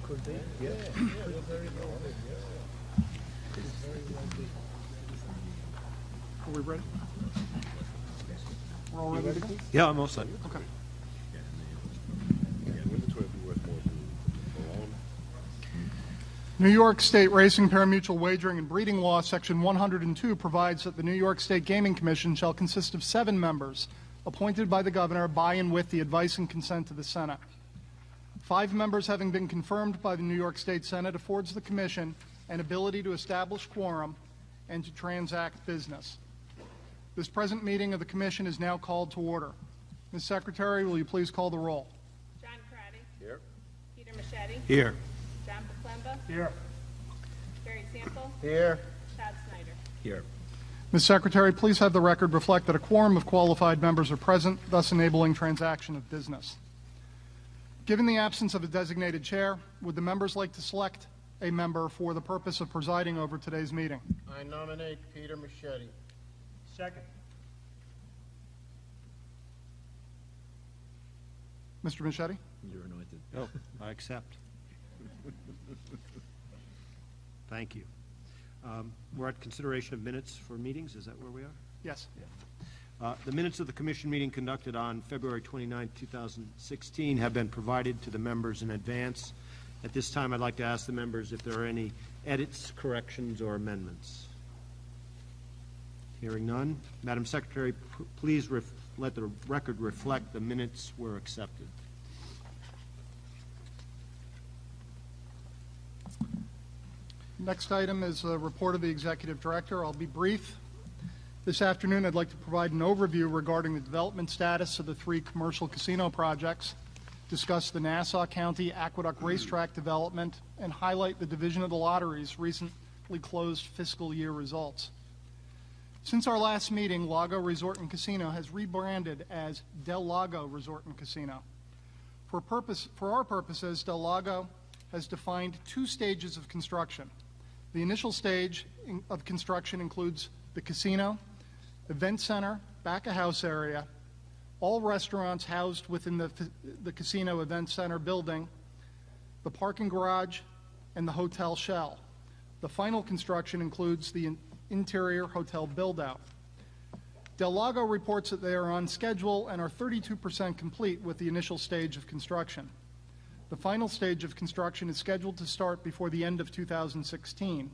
Could be. Yeah. Very well. Are we ready? We're all ready to go? Yeah, I'm all set. Okay. New York State Racing Parimutuel Wagering and Breeding Law, Section 102, provides that the New York State Gaming Commission shall consist of 7 members, appointed by the governor by and with the advice and consent of the Senate. 5 members having been confirmed by the New York State Senate affords the Commission an ability to establish quorum and to transact business. This present meeting of the Commission is now called to order. Ms. Secretary, will you please call the roll? John Crotty. Here. Peter Machete. Here. John Paclemba. Here. Barry Sample. Here. Todd Snyder. Here. Ms. Secretary, please have the record reflect that a quorum of qualified members are present, thus enabling transaction of business. Given the absence of a designated chair, would the members like to select a member for the purpose of presiding over today's meeting? I nominate Peter Machete. Second. Mr. Machete? You're anointed. Oh, I accept. Thank you. We're at consideration of minutes for meetings. Is that where we are? Yes. The minutes of the commission meeting conducted on February 29, 2016 have been provided to the members in advance. At this time, I'd like to ask the members if there are any edits, corrections, or amendments. Hearing none. Madam Secretary, please let the record reflect the minutes were accepted. Next item is a report of the Executive Director. I'll be brief. This afternoon, I'd like to provide an overview regarding the development status of the 3 commercial casino projects, discuss the Nassau County Aqueduct Racetrack development, and highlight the Division of the Lottery's recently closed fiscal year results. Since our last meeting, Lago Resort and Casino has rebranded as Del Lago Resort and Casino. For our purposes, Del Lago has defined 2 stages of construction. The initial stage of construction includes the casino, event center, back-of-house area, all restaurants housed within the casino event center building, the parking garage, and the hotel shell. The final construction includes the interior hotel build-out. Del Lago reports that they are on schedule and are 32% complete with the initial stage of construction. The final stage of construction is scheduled to start before the end of 2016,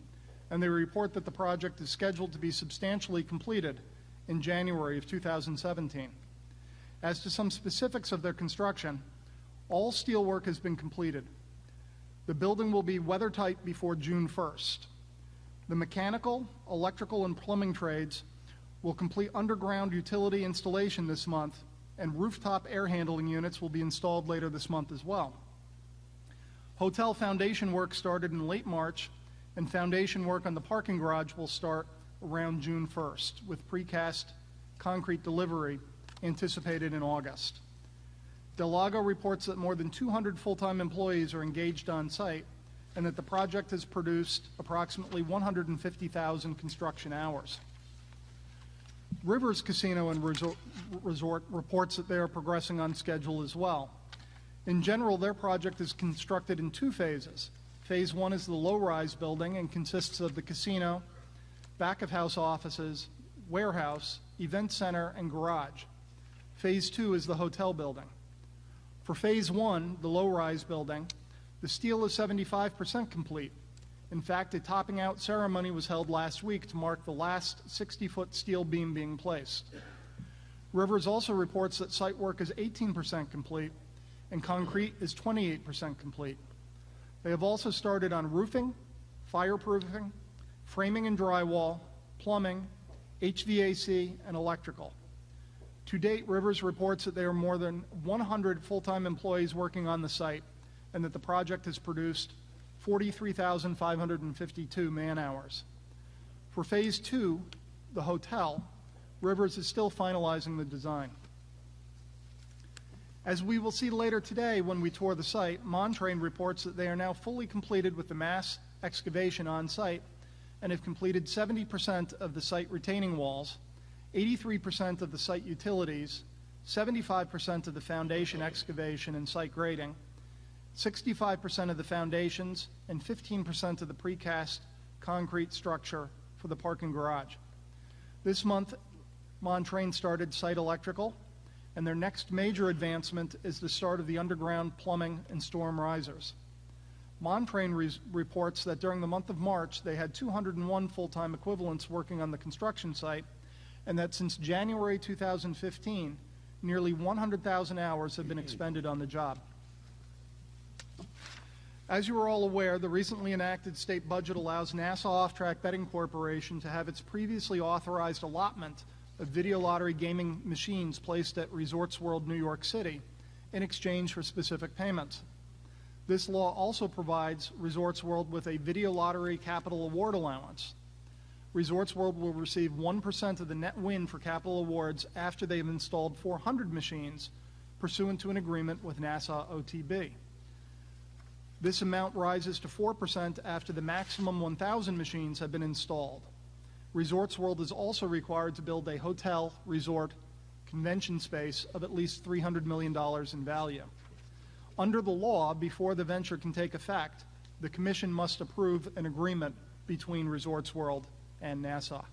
and they report that the project is scheduled to be substantially completed in January of 2017. As to some specifics of their construction, all steel work has been completed. The building will be weather-tight before June 1st. The mechanical, electrical, and plumbing trades will complete underground utility installation this month, and rooftop air handling units will be installed later this month as well. Hotel foundation work started in late March, and foundation work on the parking garage will start around June 1st, with precast concrete delivery anticipated in August. Del Lago reports that more than 200 full-time employees are engaged on site, and that the project has produced approximately 150,000 construction hours. Rivers Casino and Resort reports that they are progressing on schedule as well. In general, their project is constructed in 2 phases. Phase 1 is the low-rise building and consists of the casino, back-of-house offices, warehouse, event center, and garage. Phase 2 is the hotel building. For Phase 1, the low-rise building, the steel is 75% complete. In fact, a topping out ceremony was held last week to mark the last 60-foot steel beam being placed. Rivers also reports that site work is 18% complete and concrete is 28% complete. They have also started on roofing, fireproofing, framing and drywall, plumbing, HVAC, and electrical. To date, Rivers reports that there are more than 100 full-time employees working on the site and that the project has produced 43,552 man-hours. For Phase 2, the hotel, Rivers is still finalizing the design. As we will see later today when we tour the site, Montrain reports that they are now fully completed with the mass excavation on site and have completed 70% of the site retaining walls, 83% of the site utilities, 75% of the foundation excavation and site grading, 65% of the foundations, and 15% of the precast concrete structure for the parking garage. This month, Montrain started site electrical, and their next major advancement is the start of the underground plumbing and storm risers. Montrain reports that during the month of March, they had 201 full-time equivalents working on the construction site, and that since January 2015, nearly 100,000 hours have been expended on the job. As you are all aware, the recently enacted state budget allows Nassau Off-Track Betting Corporation to have its previously authorized allotment of video lottery gaming machines placed at Resorts World New York City in exchange for specific payments. This law also provides Resorts World with a video lottery capital award allowance. Resorts World will receive 1% of the net win for capital awards after they have installed 400 machines pursuant to an agreement with Nassau OTB. This amount rises to 4% after the maximum 1,000 machines have been installed. Resorts World is also required to build a hotel, resort, convention space of at least $300 million in value. Under the law, before the venture can take effect, the Commission must approve an agreement between Resorts World and Nassau.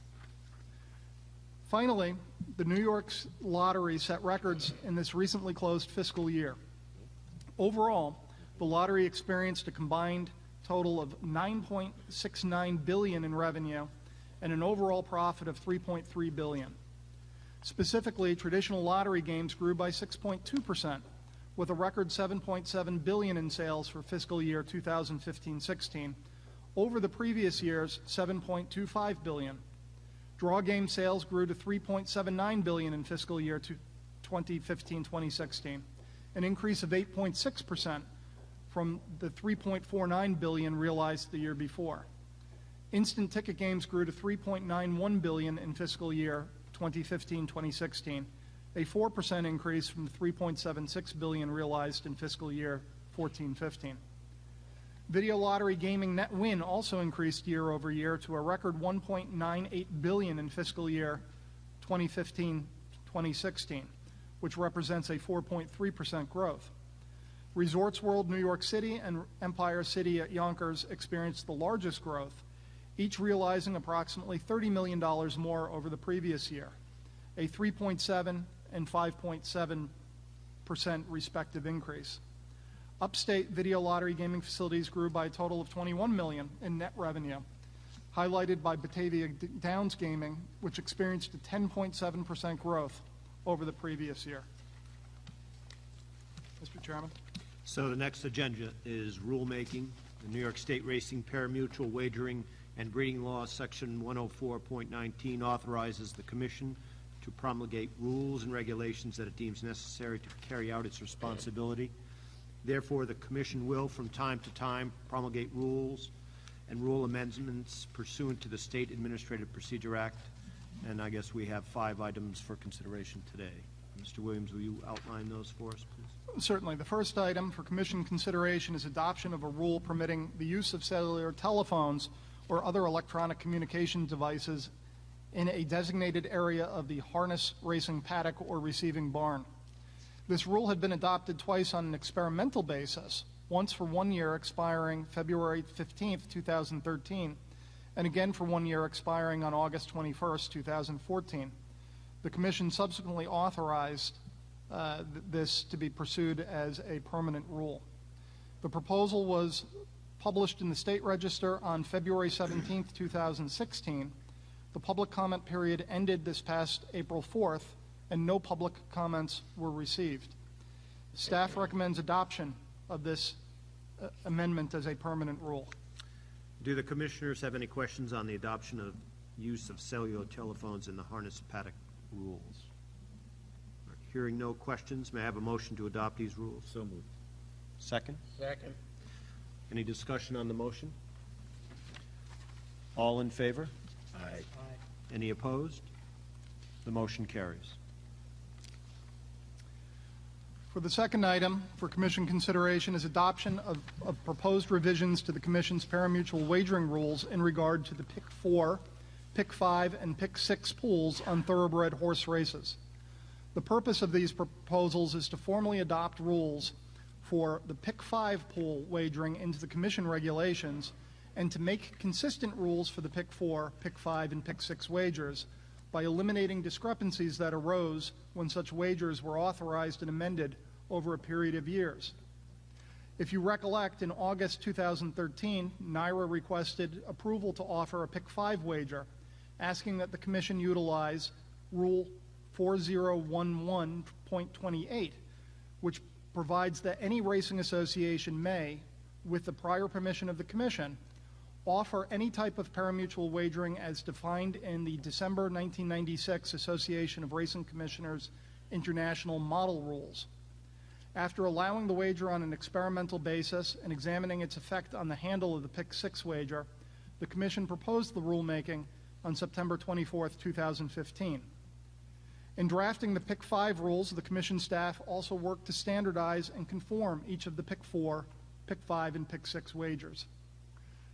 Finally, the New York's lottery set records in this recently closed fiscal year. Overall, the lottery experienced a combined total of $9.69 billion in revenue and an overall profit of $3.3 billion. Specifically, traditional lottery games grew by 6.2%, with a record $7.7 billion in sales for fiscal year 2015-16, over the previous year's $7.25 billion. Draw game sales grew to $3.79 billion in fiscal year 2015-2016, an increase of 8.6% from the $3.49 billion realized the year before. Instant ticket games grew to $3.91 billion in fiscal year 2015-2016, a 4% increase from the $3.76 billion realized in fiscal year 14-15. Video lottery gaming net win also increased year over year to a record $1.98 billion in fiscal year 2015-2016, which represents a 4.3% growth. Resorts World New York City and Empire City at Yonkers experienced the largest growth, each realizing approximately $30 million more over the previous year, a 3.7 and 5.7% respective increase. Upstate video lottery gaming facilities grew by a total of $21 million in net revenue, highlighted by Batavia Downs Gaming, which experienced a 10.7% growth over the previous year. Mr. Chairman. So the next agenda is rulemaking. The New York State Racing Parimutuel Wagering and Breeding Law, Section 104.19, authorizes the Commission to promulgate rules and regulations that it deems necessary to carry out its responsibility. Therefore, the Commission will, from time to time, promulgate rules and rule amendments pursuant to the State Administrative Procedure Act. And I guess we have 5 items for consideration today. Mr. Williams, will you outline those for us, please? Certainly. The first item for Commission consideration is adoption of a rule permitting the use of cellular telephones or other electronic communication devices in a designated area of the harness racing paddock or receiving barn. This rule had been adopted twice on an experimental basis, once for 1 year expiring February 15, 2013, and again for 1 year expiring on August 21, 2014. The Commission subsequently authorized this to be pursued as a permanent rule. The proposal was published in the State Register on February 17, 2016. The public comment period ended this past April 4th, and no public comments were received. Staff recommends adoption of this amendment as a permanent rule. Do the Commissioners have any questions on the adoption of use of cellular telephones in the harness paddock rules? Hearing no questions, may I have a motion to adopt these rules? So moved. Second? Second. Any discussion on the motion? All in favor? Aye. Any opposed? The motion carries. For the second item for Commission consideration is adoption of proposed revisions to the Commission's parimutuel wagering rules in regard to the Pick 4, Pick 5, and Pick 6 pools on thoroughbred horse races. The purpose of these proposals is to formally adopt rules for the PIC 5 pool wagering into the Commission regulations and to make consistent rules for the PIC 4, PIC 5, and PIC 6 wagers by eliminating discrepancies that arose when such wagers were authorized and amended over a period of years. If you recollect, in August 2013, NYRA requested approval to offer a PIC 5 wager, asking that the Commission utilize Rule 4011.28, which provides that any racing association may, with the prior permission of the Commission, offer any type of parimutuel wagering as defined in the December 1996 Association of Racing Commissioners International Model Rules. After allowing the wager on an experimental basis and examining its effect on the handle of the PIC 6 wager, the Commission proposed the rulemaking on September 24, 2015. In drafting the PIC 5 rules, the Commission staff also worked to standardize and conform each of the PIC 4, PIC 5, and PIC 6 wagers.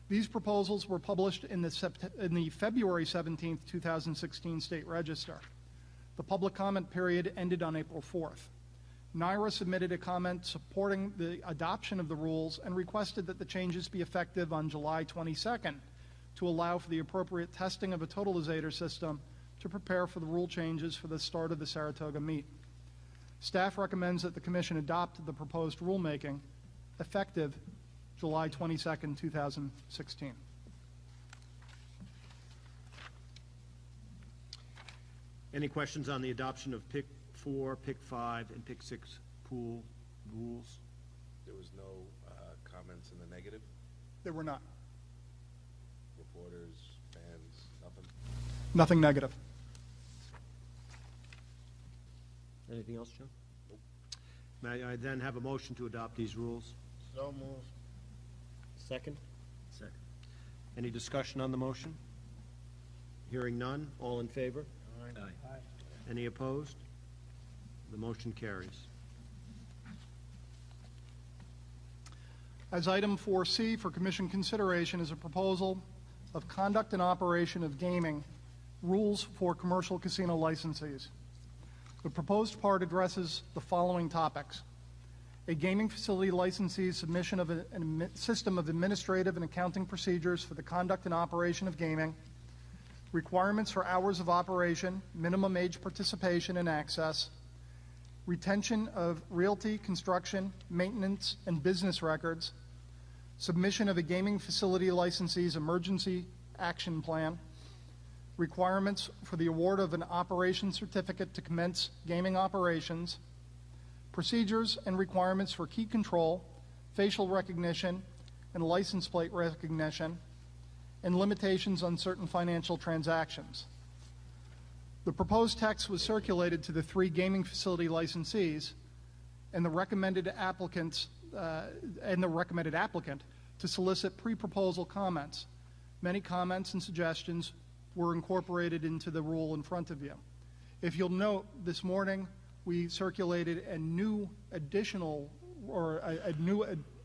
These proposals were published in the February 17, 2016 State Register. The public comment period ended on April 4th. NYRA submitted a comment supporting the adoption of the rules and requested that the changes be effective on July 22nd to allow for the appropriate testing of a totalizator system to prepare for the rule changes for the start of the Saratoga meet. Staff recommends that the Commission adopt the proposed rulemaking effective July 22nd, 2016. Any questions on the adoption of PIC 4, PIC 5, and PIC 6 pool rules? There was no comments in the negative? There were not. Reporters, fans, nothing? Nothing negative. Anything else, John? Nope. May I then have a motion to adopt these rules? So moved. Second? Second. Any discussion on the motion? Hearing none, all in favor? Aye. Any opposed? The motion carries. As item 4C for Commission consideration is a proposal of conduct and operation of gaming rules for commercial casino licensees. The proposed part addresses the following topics: a gaming facility licensee's submission of a system of administrative and accounting procedures for the conduct and operation of gaming, requirements for hours of operation, minimum age participation and access, retention of realty, construction, maintenance, and business records, submission of a gaming facility licensee's emergency action plan, requirements for the award of an operation certificate to commence gaming operations, procedures and requirements for key control, facial recognition, and license plate recognition, and limitations on certain financial transactions. The proposed text was circulated to the 3 gaming facility licensees and the recommended applicant to solicit pre-proposal comments. Many comments and suggestions were incorporated into the rule in front of you. If you'll note, this morning we circulated a new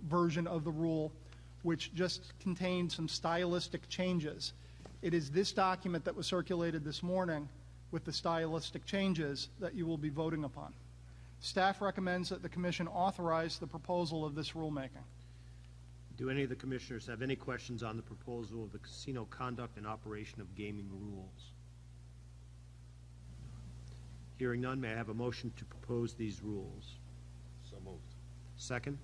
version of the rule which just contained some stylistic changes. It is this document that was circulated this morning with the stylistic changes that you will be voting upon. Staff recommends that the Commission authorize the proposal of this rulemaking. Do any of the commissioners have any questions on the proposal of the casino conduct and operation of gaming rules? Hearing none, may I have a motion to propose these rules? So moved. Second?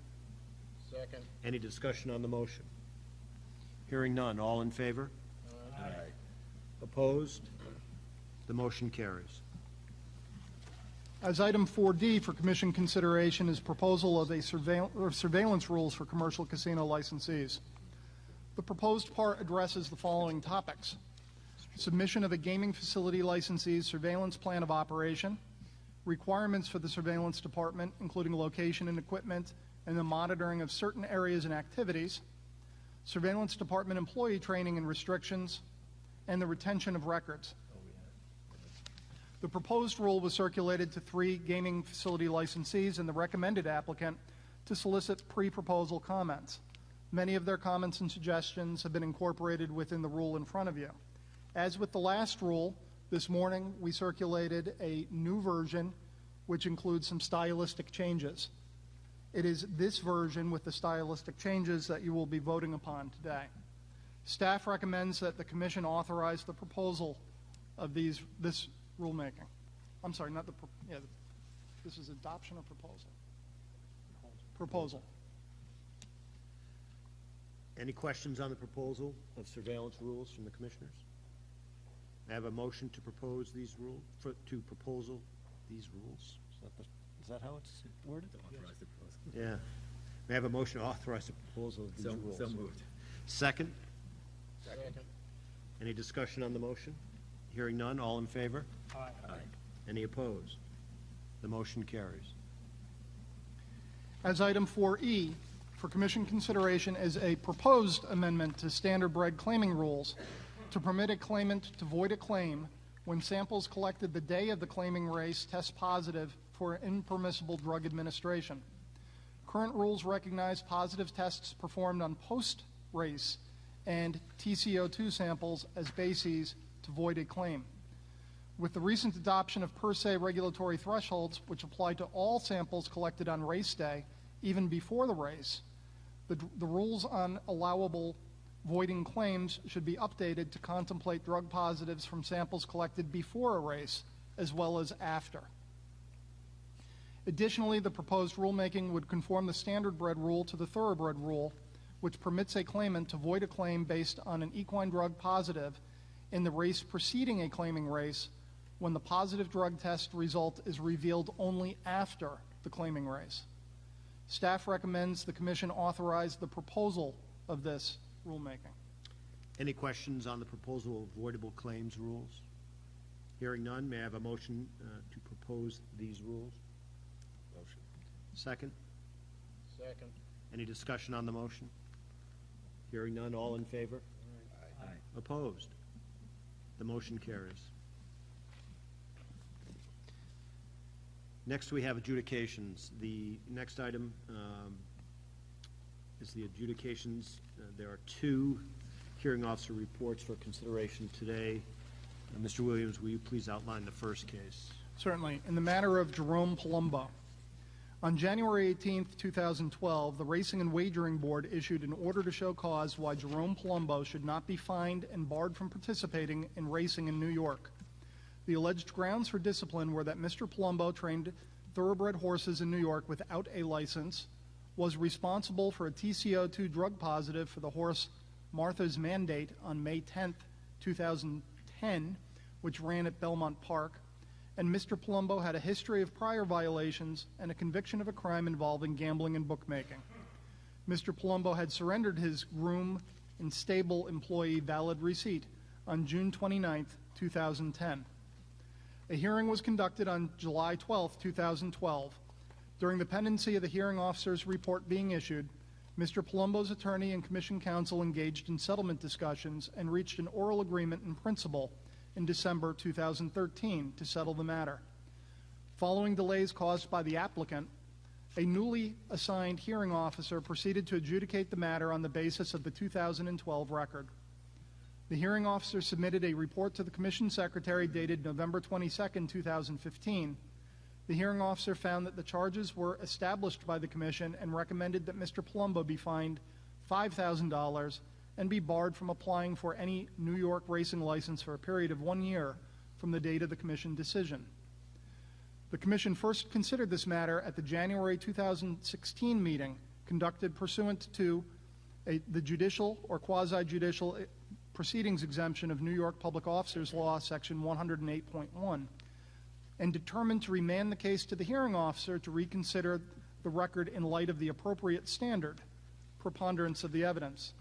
Second. Any discussion on the motion? Hearing none, all in favor? Aye. Opposed? The motion carries. As item 4D for Commission consideration is proposal of a surveillance rules for commercial casino licensees. The proposed part addresses the following topics: submission of a gaming facility licensee's surveillance plan of operation, requirements for the surveillance department, including location and equipment, and the monitoring of certain areas and activities, surveillance department employee training and restrictions, and the retention of records. The proposed rule was circulated to 3 gaming facility licensees and the recommended applicant to solicit pre-proposal comments. Many of their comments and suggestions have been incorporated within the rule in front of you. As with the last rule, this morning we circulated a new version which includes some stylistic changes. It is this version with the stylistic changes that you will be voting upon today. Staff recommends that the Commission authorize the proposal of this rulemaking. I'm sorry, not the, this is adoption or proposal? Proposal. Any questions on the proposal of surveillance rules from the commissioners? I have a motion to propose these rules, to proposal these rules. Is that how it's worded? Authorize the proposal. Yeah. May I have a motion to authorize the proposal of these rules? So moved. Second? Second. Any discussion on the motion? Hearing none, all in favor? Aye. Any opposed? The motion carries. As item 4E, for Commission consideration is a proposed amendment to standard-bred claiming rules to permit a claimant to void a claim when samples collected the day of the claiming race test positive for impermissible drug administration. Current rules recognize positive tests performed on post-race and TCO2 samples as bases to void a claim. With the recent adoption of per se regulatory thresholds, which apply to all samples collected on race day, even before the race, the rules on allowable voiding claims should be updated to contemplate drug positives from samples collected before a race, as well as after. Additionally, the proposed rulemaking would conform the standard-bred rule to the thoroughbred rule, which permits a claimant to void a claim based on an equine drug positive in the race preceding a claiming race when the positive drug test result is revealed only after the claiming race. Staff recommends the Commission authorize the proposal of this rulemaking. Any questions on the proposal of voidable claims rules? Hearing none, may I have a motion to propose these rules? Motion. Second? Second. Any discussion on the motion? Hearing none, all in favor? Aye. Opposed? The motion carries. Next, we have adjudications. The next item is the adjudications. There are two hearing officer reports for consideration today. Mr. Williams, will you please outline the first case? Certainly. In the matter of Jerome Palumbo, on January 18, 2012, the Racing and Wagering Board issued an order to show cause why Jerome Palumbo should not be fined and barred from participating in racing in New York. The alleged grounds for discipline were that Mr. Palumbo trained thoroughbred horses in New York without a license, was responsible for a TCO2 drug positive for the horse Martha's Mandate on May 10, 2010, which ran at Belmont Park, and Mr. Palumbo had a history of prior violations and a conviction of a crime involving gambling and bookmaking. Mr. Palumbo had surrendered his groom and stable employee valid receipt on June 29, 2010. A hearing was conducted on July 12, 2012. During the pendency of the hearing officer's report being issued, Mr. Palumbo's attorney and commission counsel engaged in settlement discussions and reached an oral agreement in principle in December 2013 to settle the matter. Following delays caused by the applicant, a newly assigned hearing officer proceeded to adjudicate the matter on the basis of the 2012 record. The hearing officer submitted a report to the Commission Secretary dated November 22, 2015. The hearing officer found that the charges were established by the Commission and recommended that Mr. Palumbo be fined $5,000 and be barred from applying for any New York racing license for a period of 1 year from the date of the Commission decision. The Commission first considered this matter at the January 2016 meeting conducted pursuant to the judicial or quasi-judicial proceedings exemption of New York Public Officers Law, Section 108.1, and determined to remand the case to the hearing officer to reconsider the record in light of the appropriate standard, preponderance of the evidence.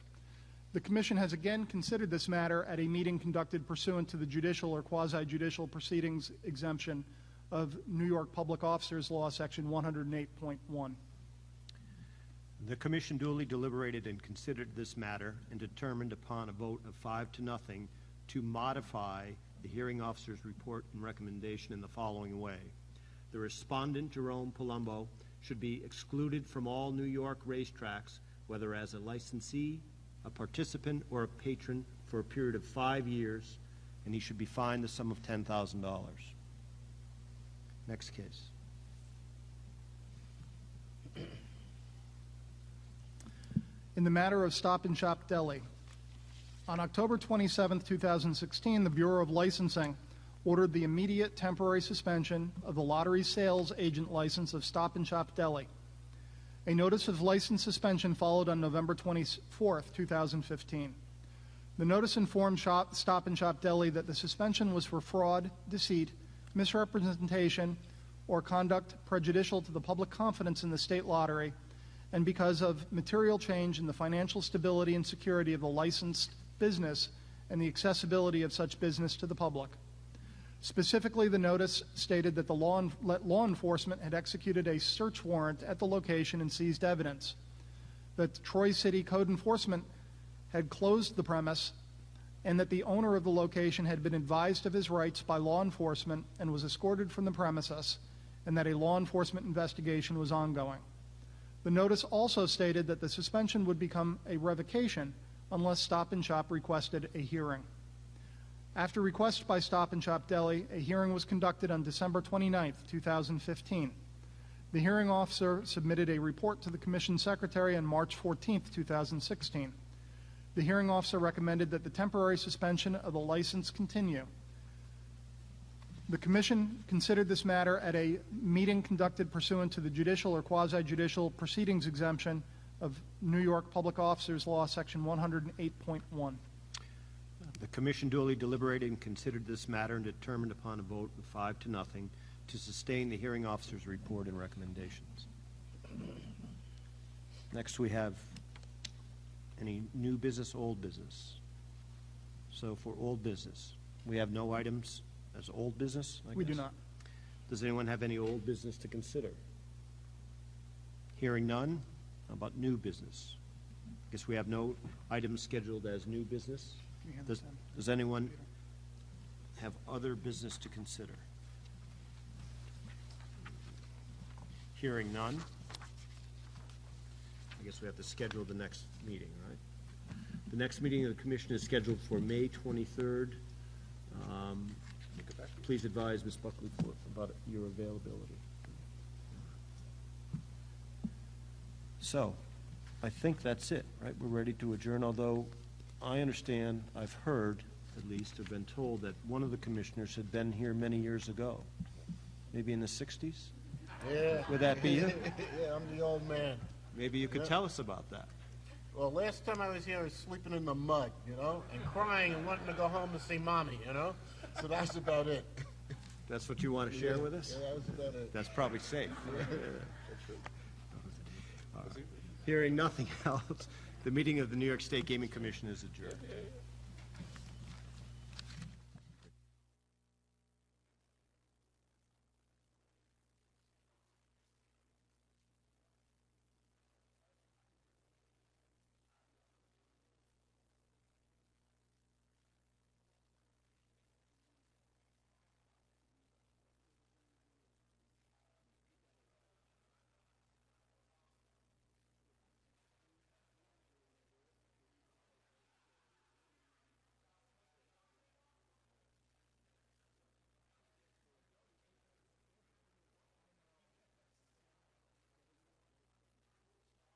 The Commission has again considered this matter at a meeting conducted pursuant to the judicial or quasi-judicial proceedings exemption of New York Public Officers Law, Section 108.1. The Commission duly deliberated and considered this matter and determined upon a vote of 5-0 to modify the hearing officer's report and recommendation in the following way. The respondent, Jerome Palumbo, should be excluded from all New York racetracks, whether as a licensee, a participant, or a patron for a period of 5 years, and he should be fined the sum of $10,000. Next case. In the matter of Stop and Shop Deli, on October 27, 2016, the Bureau of Licensing ordered the immediate temporary suspension of the lottery sales agent license of Stop and Shop Deli. A notice of license suspension followed on November 24, 2015. The notice informed Stop and Shop Deli that the suspension was for fraud, deceit, misrepresentation, or conduct prejudicial to the public confidence in the state lottery, and because of material change in the financial stability and security of the licensed business and the accessibility of such business to the public. Specifically, the notice stated that the law enforcement had executed a search warrant at the location and seized evidence, that Troy City Code Enforcement had closed the premise, and that the owner of the location had been advised of his rights by law enforcement and was escorted from the premises, and that a law enforcement investigation was ongoing. The notice also stated that the suspension would become a revocation unless Stop and Shop requested a hearing. After request by Stop and Shop Deli, a hearing was conducted on December 29, 2015. The hearing officer submitted a report to the Commission Secretary on March 14, 2016. The hearing officer recommended that the temporary suspension of the license continue. The Commission considered this matter at a meeting conducted pursuant to the judicial or quasi-judicial proceedings exemption of New York Public Officers Law, Section 108.1. The commission duly deliberated and considered this matter and determined upon a vote of 5-0 to sustain the hearing officer's report and recommendations. Next, we have any new business, old business. So for old business, we have no items as old business, I guess? We do not. Does anyone have any old business to consider? Hearing none, how about new business? I guess we have no items scheduled as new business. Does anyone have other business to consider? Hearing none, I guess we have to schedule the next meeting, right? The next meeting of the commission is scheduled for May 23rd. Please advise Ms. Buckley about your availability. So, I think that's it, right? We're ready to adjourn, although I understand, I've heard, at least, have been told that one of the commissioners had been here many years ago, maybe in the 60s? Yeah. Would that be you? Yeah, I'm the old man. Maybe you could tell us about that. Well, last time I was here, I was sleeping in the mud, and crying and wanting to go home to see Mommy, So that's about it. That's what you want to share with us? Yeah, that was about it. That's probably safe. Hearing nothing else, the meeting of the New York State Gaming Commission is adjourned.